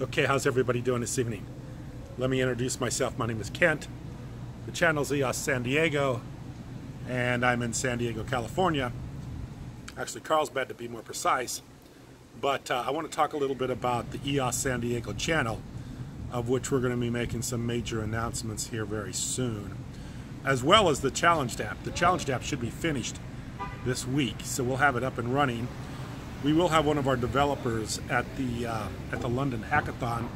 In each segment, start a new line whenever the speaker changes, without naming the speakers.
Okay, how's everybody doing this evening? Let me introduce myself. My name is Kent. The channel's EOS San Diego, and I'm in San Diego, California. Actually, Carlsbad to be more precise. But I want to talk a little bit about the EOS San Diego channel, of which we're going to be making some major announcements here very soon, as well as the Challenge app. The Challenge app should be finished this week, so we'll have it up and running. We will have one of our developers at the London Hackathon.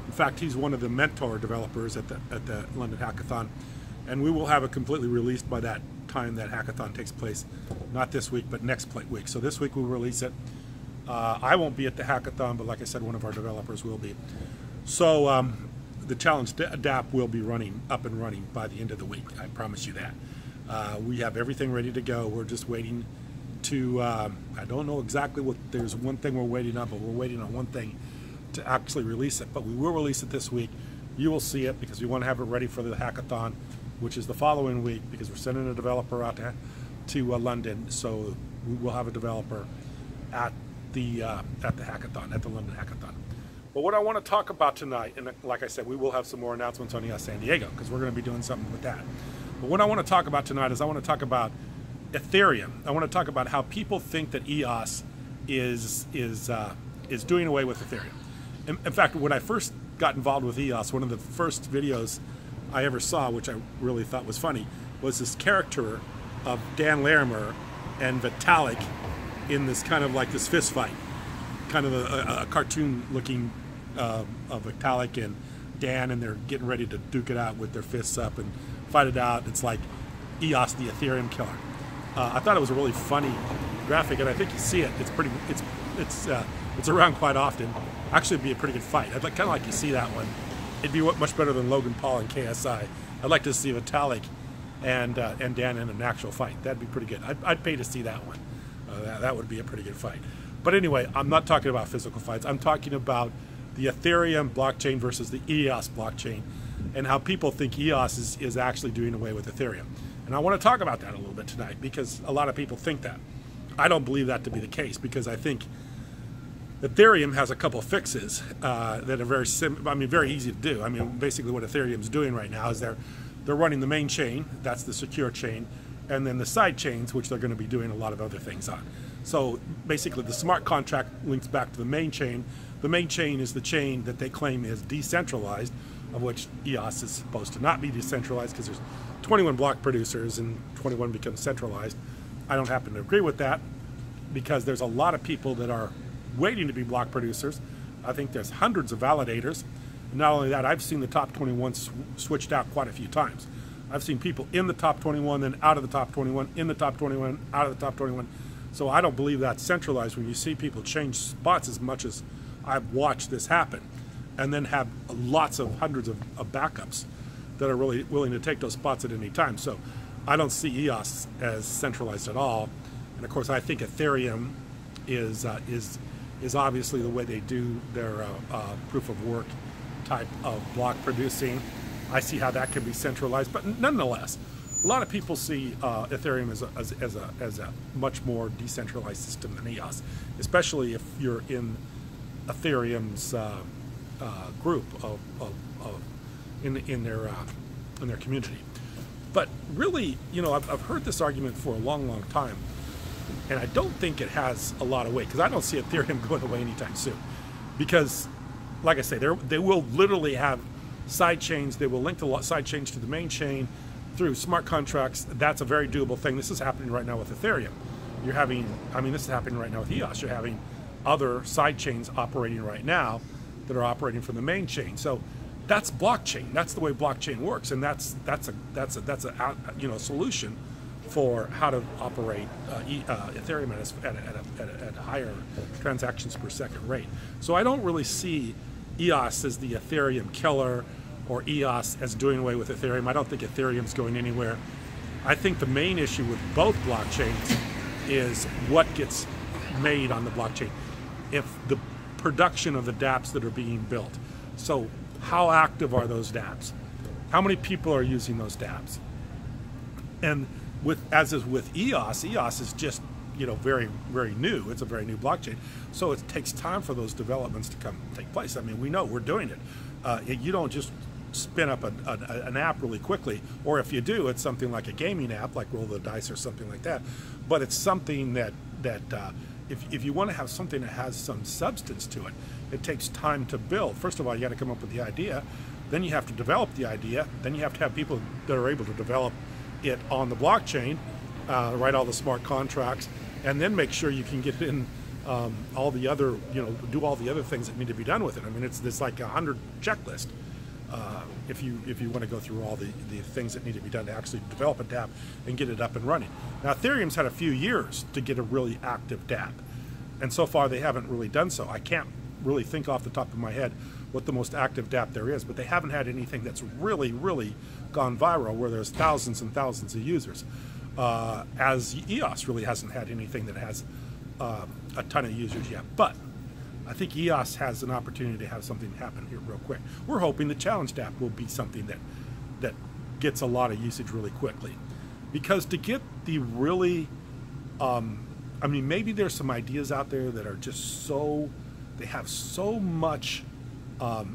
In fact, he's one of the mentor developers at the London Hackathon, and we will have it completely released by that time that hackathon takes place. Not this week, but next week. So this week we'll release it. I won't be at the hackathon, but like I said, one of our developers will be. So the Challenge app will be up and running by the end of the week. I promise you that. We have everything ready to go. We're just waiting to, I don't know exactly what, there's one thing we're waiting on, but we're waiting on one thing to actually release it. But we will release it this week. You will see it because we want to have it ready for the hackathon, which is the following week, because we're sending a developer out to London. So we will have a developer at the hackathon, at the London Hackathon. But what I want to talk about tonight, and like I said, we will have some more announcements on EOS San Diego because we're going to be doing something with that. But what I want to talk about tonight is I want to talk about Ethereum. I want to talk about how people think that EOS is doing away with Ethereum. In fact, when I first got involved with EOS, one of the first videos I ever saw, which I really thought was funny, was this character of Dan Larimer and Vitalik in this kind of like this fist fight, kind of a cartoon-looking of Vitalik and Dan, and they're getting ready to duke it out with their fists up and fight it out. It's like EOS The Ethereum Killer. I thought it was a really funny graphic, and I think you see it. It's around quite often. Actually, it'd be a pretty good fight. I'd kind of like to see that one. It'd be much better than Logan Paul and KSI. I'd like to see Vitalik and Dan in an actual fight. That'd be pretty good. I'd pay to see that one. That would be a pretty good fight. But anyway, I'm not talking about physical fights. I'm talking about the Ethereum blockchain versus the EOS blockchain, and how people think EOS is actually doing away with Ethereum. And I want to talk about that a little bit tonight because a lot of people think that. I don't believe that to be the case because I think Ethereum has a couple fixes that are very easy to do. I mean, basically what Ethereum's doing right now is they're running the main chain, that's the secure chain, and then the side chains, which they're going to be doing a lot of other things on. So basically the smart contract links back to the main chain. The main chain is the chain that they claim is decentralized, of which EOS is supposed to not be decentralized because there's 21 block producers and 21 become centralized. I don't happen to agree with that because there's a lot of people that are waiting to be block producers. I think there's hundreds of validators. And not only that, I've seen the top 21 switched out quite a few times. I've seen people in the top 21, then out of the top 21, in the top 21, out of the top 21. So I don't believe that's centralized when you see people change spots as much as I've watched this happen, and then have hundreds of backups that are really willing to take those spots at any time. So I don't see EOS as centralized at all. And of course, I think Ethereum is obviously the way they do their proof of work type of block producing. I see how that can be centralized, but nonetheless, a lot of people see Ethereum as a much more decentralized system than EOS, especially if you're in Ethereum's group in their community. But really, you know, I've heard this argument for a long time, and I don't think it has a lot of weight because I don't see Ethereum going away anytime soon. Because, like I say, they will literally have side chains. They will link the side chains to the main chain through smart contracts. That's a very doable thing. This is happening right now with Ethereum. This is happening right now with EOS. You're having other side chains operating right now that are operating from the main chain. So that's blockchain. That's the way blockchain works, and that's a solution for how to operate Ethereum at a higher transactions per second rate. So I don't really see EOS as the Ethereum killer or EOS as doing away with Ethereum. I don't think Ethereum's going anywhere. I think the main issue with both blockchains is what gets made on the blockchain. If the production of the dApps that are being built. So how active are those dApps? How many people are using those dApps? And as is with EOS, EOS is just very, very new. It's a very new blockchain. So it takes time for those developments to take place. I mean, we know we're doing it. You don't just spin up an app really quickly, or if you do, it's something like a gaming app, like Roll the Dice or something like that. But it's something that if you want to have something that has some substance to it, it takes time to build. First of all, you got to come up with the idea, then you have to develop the idea, then you have to have people that are able to develop it on the blockchain, write all the smart contracts, and then make sure you can get in all the other, do all the other things that need to be done with it. I mean, it's like 100 checklist. If you want to go through all the things that need to be done to actually develop a dApp and get it up and running. Now, Ethereum's had a few years to get a really active dApp, and so far they haven't really done so. I can't really think off the top of my head what the most active dApp there is, but they haven't had anything that's really, really gone viral where there's thousands and thousands of users. As EOS really hasn't had anything that has a ton of users yet, but I think EOS has an opportunity to have something happen here real quick. We're hoping the challenge dApp will be something that gets a lot of usage really quickly, because to get the really, I mean, maybe there's some ideas out there that are just they have so much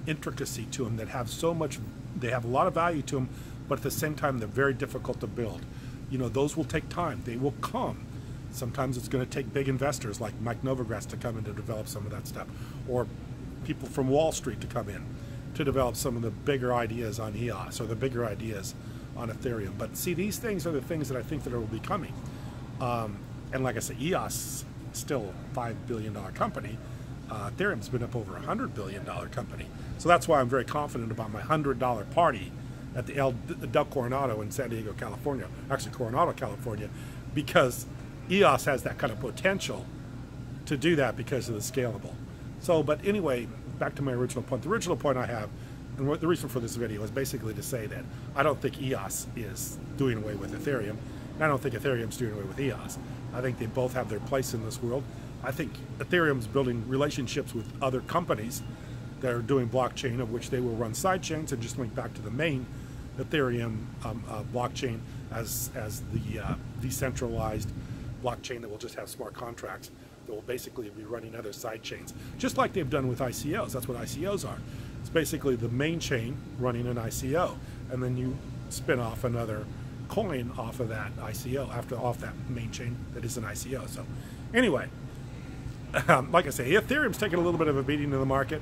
intricacy to them, that have so much, they have a lot of value to them, but at the same time they're very difficult to build. Those will take time. They will come. Sometimes it's going to take big investors like Mike Novogratz to come in to develop some of that stuff, or people from Wall Street to come in to develop some of the bigger ideas on EOS or the bigger ideas on Ethereum. But see, these things are the things that I think that will be coming. And like I said, EOS is still a $5 billion company. Ethereum's been up over a $100 billion company. So that's why I'm very confident about my $100 party at the Del Coronado in San Diego, California, actually Coronado, California, because EOS has that kind of potential to do that because of the scalable. So, but anyway, back to my original point. The original point I have, and the reason for this video is basically to say that I don't think EOS is doing away with Ethereum, and I don't think Ethereum's doing away with EOS. I think they both have their place in this world. I think Ethereum's building relationships with other companies that are doing blockchain, of which they will run side chains and just link back to the main Ethereum blockchain as the decentralized blockchain that will just have smart contracts that will basically be running other side chains, just like they've done with ICOs. That's what ICOs are. It's basically the main chain running an ICO, and then you spin off another coin off of that ICO, off that main chain that is an ICO. So anyway, like I say, Ethereum's taking a little bit of a beating in the market.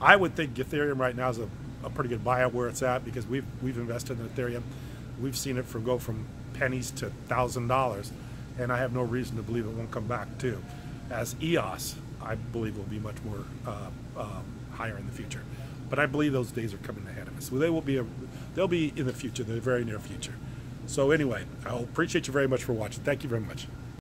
I would think Ethereum right now is a pretty good buyout where it's at, because we've invested in Ethereum. We've seen it go from pennies to $1,000, and I have no reason to believe it won't come back too. As EOS, I believe will be much more higher in the future. But I believe those days are coming ahead of us. They'll be in the future, the very near future. So anyway, I appreciate you very much for watching. Thank you very much.